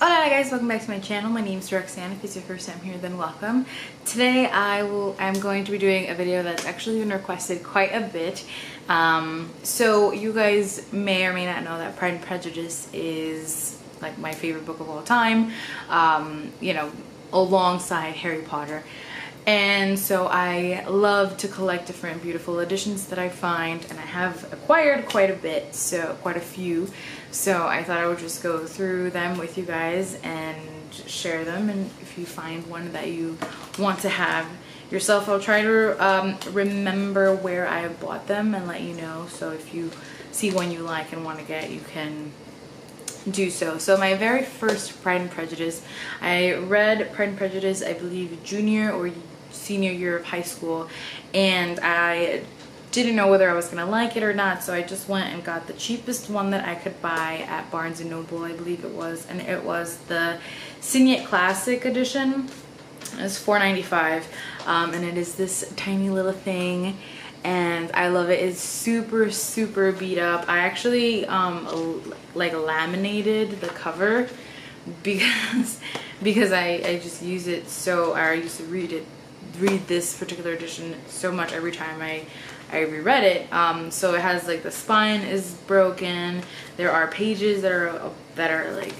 Hola guys, welcome back to my channel. My name is Roxanne. If it's your first time here, then welcome. Today I'm going to be doing a video that's actually been requested quite a bit. So you guys may or may not know that Pride and Prejudice is like my favorite book of all time, you know, alongside Harry Potter. And so I love to collect different beautiful editions that I find, and I have acquired quite a bit, so quite a few. So I thought I would just go through them with you guys and share them, and if you find one that you want to have yourself, I'll try to remember where I bought them and let you know. So if you see one you like and want to get, you can do so. So my very first Pride and Prejudice, I read Pride and Prejudice, I believe junior or senior year of high school, and I didn't know whether I was gonna like it or not, so I just went and got the cheapest one that I could buy at Barnes & Noble, I believe it was, and it was the Signet Classic edition. It's $4.95, and it is this tiny little thing, and I love it. It's super beat up. I actually like laminated the cover because I just use it, so I used to read this particular edition so much every time I reread it. So it has like the spine is broken, there are pages that are like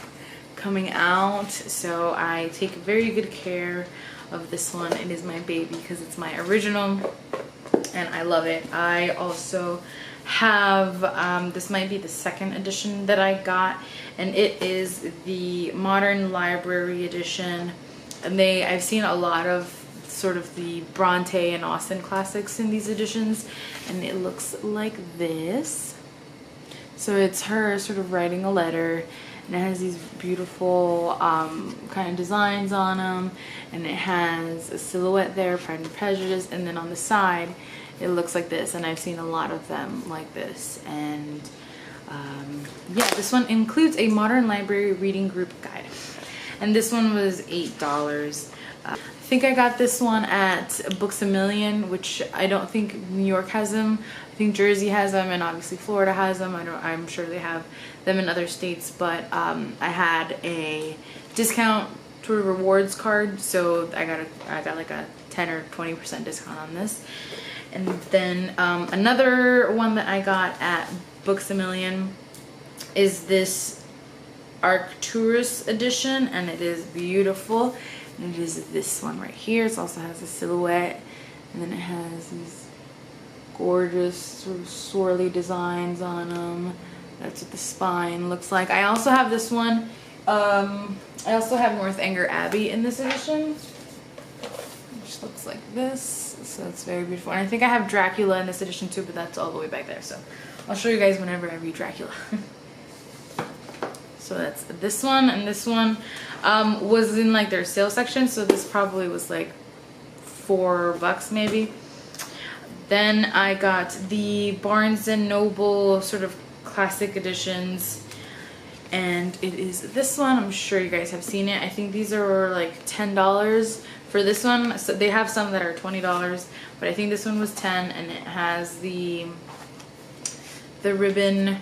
coming out, so I take very good care of this one. It is my baby because it's my original and I love it. I also have this might be the second edition that I got, and it is the Modern Library edition, and I've seen a lot of sort of the Bronte and Austen classics in these editions, and it looks like this. So it's her sort of writing a letter, and it has these beautiful kind of designs on them, and it has a silhouette there, Pride and Prejudice, and then on the side it looks like this, and I've seen a lot of them like this. And yeah, this one includes a Modern Library Reading Group Guide, and this one was $8. I think I got this one at Books A Million, which I don't think New York has them. I think Jersey has them, and obviously Florida has them. I'm sure they have them in other states, but I had a discount sort of rewards card, so I got like a 10 or 20% discount on this. And then another one that I got at Books A Million is this Arcturus edition, and it is beautiful. And it is this one right here. It also has a silhouette, and then it has these gorgeous sort of swirly designs on them. That's what the spine looks like. I also have this one. I also have Northanger Abbey in this edition, which looks like this. So it's very beautiful. And I think I have Dracula in this edition too, but that's all the way back there. So I'll show you guys whenever I read Dracula. So that's this one, and this one was in like their sale section, so this probably was like $4 maybe. Then I got the Barnes & Noble sort of classic editions, and it is this one. I'm sure you guys have seen it. I think these are like $10 for this one. So they have some that are $20, but I think this one was $10, and it has the ribbon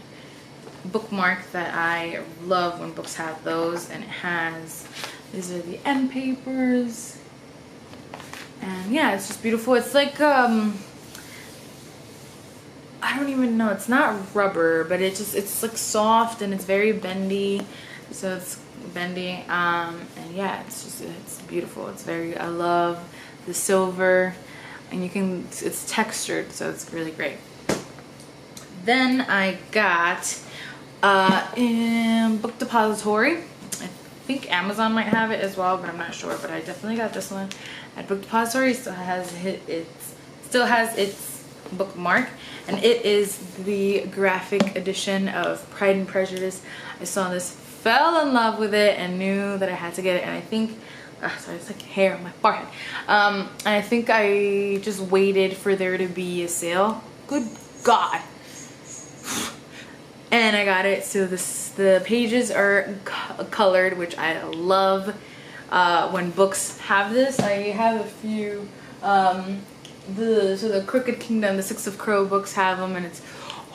bookmark that I love when books have those, and it has, these are the end papers, and yeah, it's just beautiful. It's like I don't even know, it's not rubber, but it's like soft, and it's very bendy, so it's bendy, and yeah, it's beautiful. It's very, I love the silver, and it's textured, so it's really great. Then I got in Book Depository. I think Amazon might have it as well, but I'm not sure. But I definitely got this one at Book Depository. It still has its bookmark, and it is the graphic edition of Pride and Prejudice. I saw this, fell in love with it, and knew that I had to get it. And I think, sorry, it's like hair on my forehead. And I think I just waited for there to be a sale. Good God. And I got it. So the pages are colored, which I love when books have this. I have a few. The Crooked Kingdom, the Six of Crow books have them, and it's,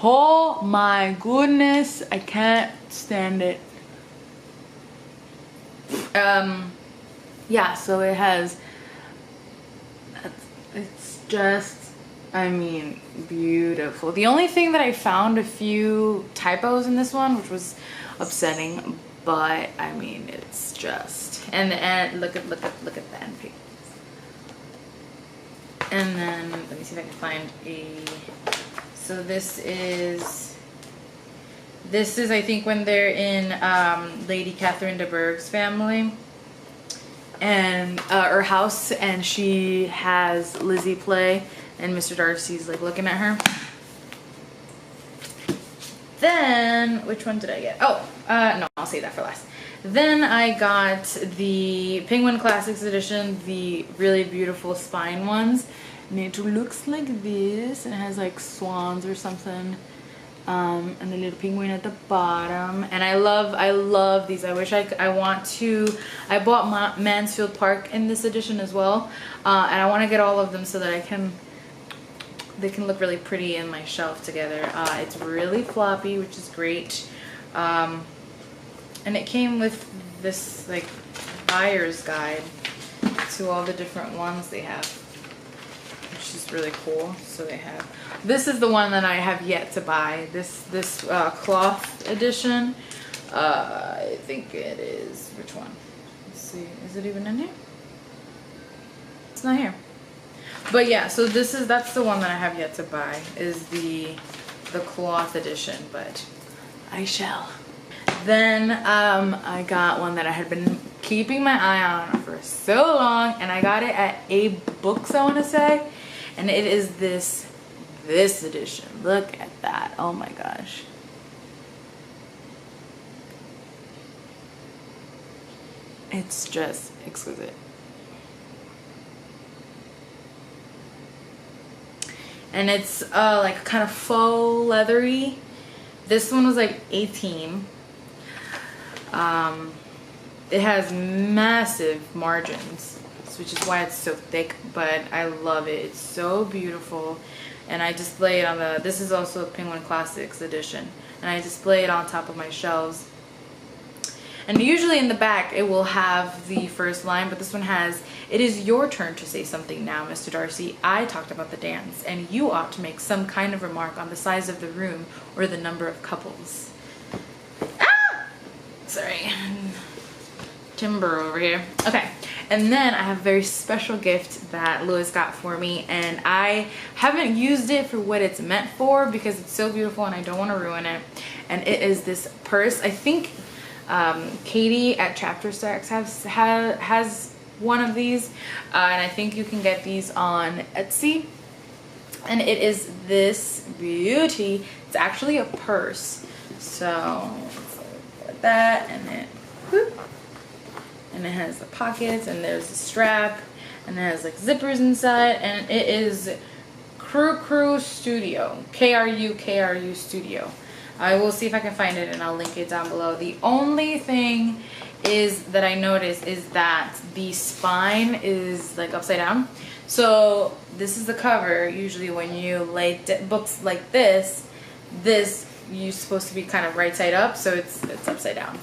oh my goodness, I can't stand it. Yeah, so it has, it's just, I mean, beautiful. The only thing that I found a few typos in this one, which was upsetting, but I mean, it's just, and the end, look at the end page. And then let me see if I can find so this is I think when they're in Lady Catherine de Bourgh's family and her house, and she has Lizzie play and Mr. Darcy's like looking at her. Then which one did I get? Oh, no, I'll save that for last. Then I got the Penguin Classics edition, the really beautiful spine ones, and it looks like this, and it has like swans or something, and the little penguin at the bottom. And I love these. I wish I bought Mansfield Park in this edition as well, and I want to get all of them so that they can look really pretty in my shelf together. It's really floppy, which is great. And it came with this like buyer's guide to all the different ones they have, which is really cool. So they have, this is the one that I have yet to buy, this cloth edition. I think it is, which one? Let's see, is it even in here? It's not here. But yeah, so that's the one that I have yet to buy, is the cloth edition, but I shall. Then I got one that I had been keeping my eye on for so long, and I got it at A Books, I want to say, and it is this edition. Look at that. Oh my gosh. It's just exquisite. And it's like kind of faux leathery. This one was like 18. It has massive margins, which is why it's so thick, but I love it. It's so beautiful. And I display it on this is also a Penguin Classics edition, and I display it on top of my shelves. And usually in the back it will have the first line, but this one has, "It is your turn to say something now, Mr. Darcy. I talked about the dance, and you ought to make some kind of remark on the size of the room or the number of couples." Ah! Sorry. Timber over here. Okay. And then I have a very special gift that Louis got for me, and I haven't used it for what it's meant for because it's so beautiful and I don't want to ruin it. And it is this purse. I think Katie at Chapter Stacks has one of these, and I think you can get these on Etsy. And it is this beauty. It's actually a purse. So like that, and it whoop, and it has the pockets, and there's a strap, and it has like zippers inside, and it is Crew Studio, KRU Studio. I will see if I can find it and I'll link it down below. The only thing is that I noticed is that the spine is like upside down. So this is the cover. Usually when you lay books like this you're supposed to be kind of right side up, so it's upside down.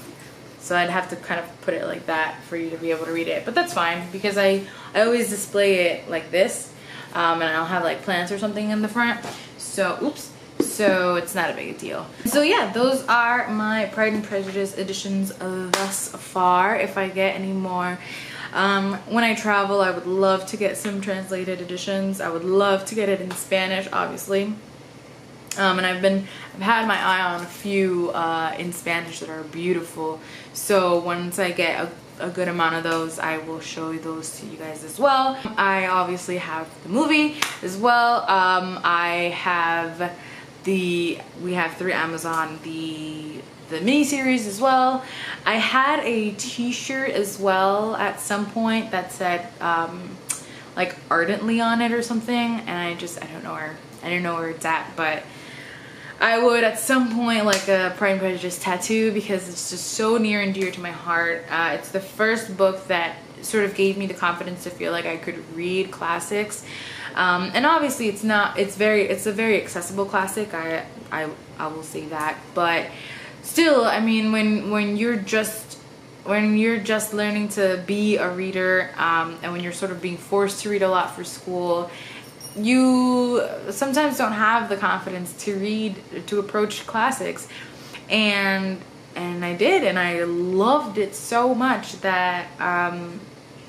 So I'd have to kind of put it like that for you to be able to read it, but that's fine because I always display it like this, and I'll have like plants or something in the front. So oops. So it's not a big deal. So yeah, those are my Pride and Prejudice editions thus far. If I get any more when I travel, I would love to get some translated editions. I would love to get it in Spanish, obviously. And I've had my eye on a few in Spanish that are beautiful. So once I get a good amount of those, I will show those to you guys as well. I obviously have the movie as well. We have through Amazon the miniseries as well. I had a t-shirt as well at some point that said like Ardently on it or something, and I don't know where it's at, but I would at some point like a Pride and Prejudice tattoo because it's just so near and dear to my heart. It's the first book that sort of gave me the confidence to feel like I could read classics. And obviously it's a very accessible classic. I will say that, but still, I mean, when you're just when you're just learning to be a reader, and when you're sort of being forced to read a lot for school, you sometimes don't have the confidence to approach classics. And I did, and I loved it so much that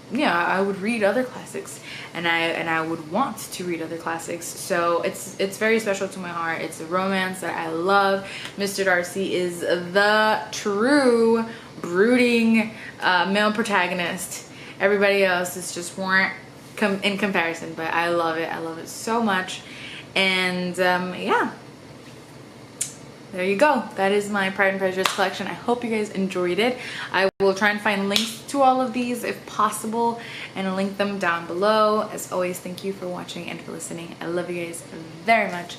yeah, I would read other classics, and I would want to read other classics. So it's very special to my heart. It's a romance that I love. Mr. Darcy is the true brooding male protagonist. Everybody else is just weren't in comparison, but I love it. I love it so much. And yeah, there you go. That is my Pride and Prejudice collection. I hope you guys enjoyed it. I will try and find links to all of these if possible and link them down below. As always, thank you for watching and for listening. I love you guys very much.